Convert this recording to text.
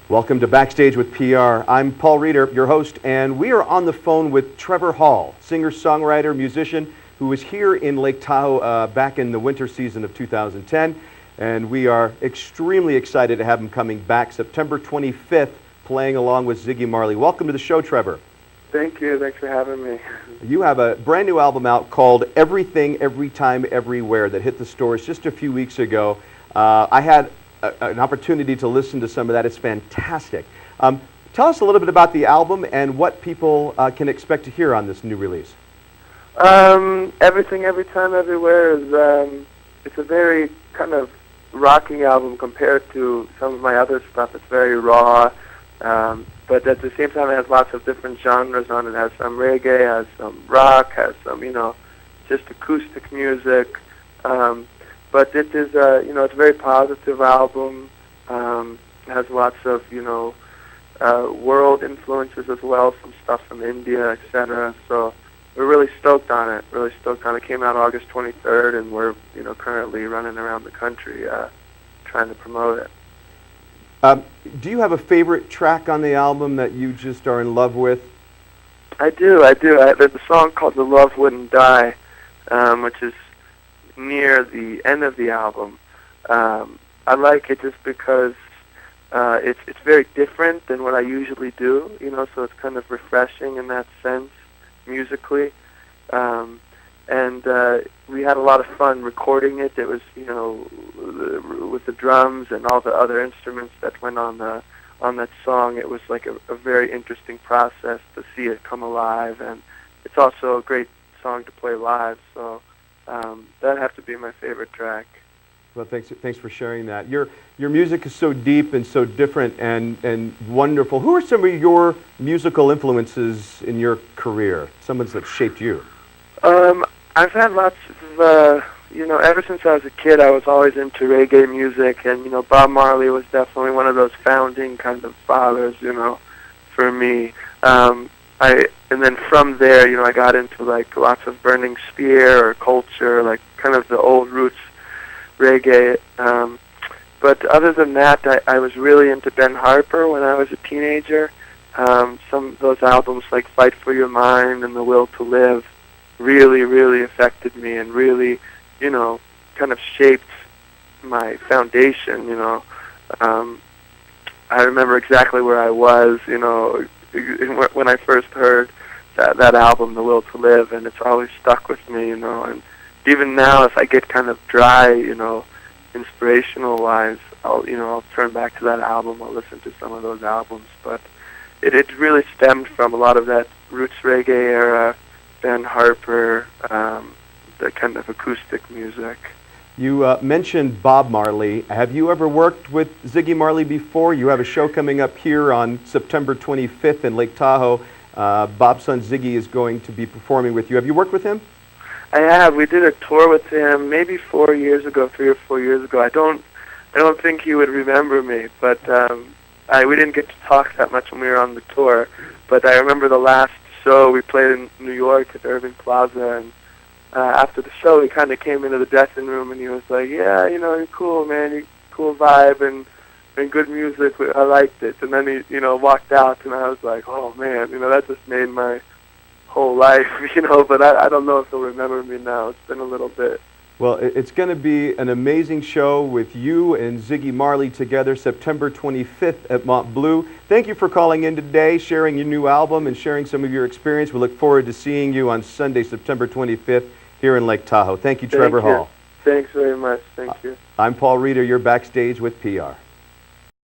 Welcome to Backstage with PR. I'm Paul Reeder, your host, and we are on the phone with Trevor Hall, singer, songwriter, musician, who was here in Lake Tahoe back in the winter season of 2010. And we are extremely excited to have him coming back September 25th, playing along with Ziggy Marley. Welcome to the show, Trevor. Thank you. Thanks for having me. You have a brand new album out called Everything, Every Time, Everywhere that hit the stores just a few weeks ago. I had an opportunity to listen to some of that. It's fantastic. Tell us a little bit about the album and what people can expect to hear on this new release. Everything, Every Time, Everywhere is it's a very kind of rocking album compared to some of my other stuff. It's very raw, but at the same time it has lots of different genres on it. It has some reggae, has some rock, has some, just acoustic music. But it is, it's a very positive album. It has lots of, world influences as well, some stuff from India, etc. So we're really stoked on it. Really stoked on it. It came out August 23rd, and we're, currently running around the country trying to promote it. Do you have a favorite track on the album that you just are in love with? I do. There's a song called "The Love Wouldn't Die," which is near the end of the album. I like it just because it's very different than what I usually do, so it's kind of refreshing in that sense, musically. And we had a lot of fun recording it. It was, with the drums and all the other instruments that went on that song, it was like a very interesting process to see it come alive, and it's also a great song to play live, so that'd have to be my favorite track. Well, thanks for sharing that. Your music is so deep and so different and wonderful. Who are some of your musical influences in your career? Someone that shaped you? I've had lots of, ever since I was a kid, I was always into reggae music, and, Bob Marley was definitely one of those founding kind of fathers, for me. And then from there, I got into like lots of Burning Spear or Culture, like kind of the old roots reggae. But other than that, I was really into Ben Harper when I was a teenager. Some of those albums like Fight for Your Mind and The Will to Live really, really affected me and really, kind of shaped my foundation, I remember exactly where I was, when I first heard that album, The Will to Live, and it's always stuck with me, and even now if I get kind of dry, inspirational-wise, I'll turn back to that album, I'll listen to some of those albums, but it really stemmed from a lot of that roots reggae era, Ben Harper, the kind of acoustic music. You mentioned Bob Marley. Have you ever worked with Ziggy Marley before? You have a show coming up here on September 25th in Lake Tahoe. Bob's son Ziggy is going to be performing with you. Have you worked with him? I have. We did a tour with him maybe 4 years ago, 3 or 4 years ago. I don't think he would remember me, but we didn't get to talk that much when we were on the tour. But I remember the last show we played in New York at Irving Plaza, and after the show, he kind of came into the dressing room and he was like, "Yeah, you're cool, man. You're cool vibe and good music. I liked it." And then he, walked out, and I was like, "Oh man, that just made my whole life, But I don't know if he'll remember me now. It's been a little bit." Well, it's going to be an amazing show with you and Ziggy Marley together September 25th at MontBleu. Thank you for calling in today, sharing your new album, and sharing some of your experience. We look forward to seeing you on Sunday, September 25th here in Lake Tahoe. Thank you, Trevor Hall. Thanks very much. Thank you. I'm Paul Reeder. You're Backstage with PR.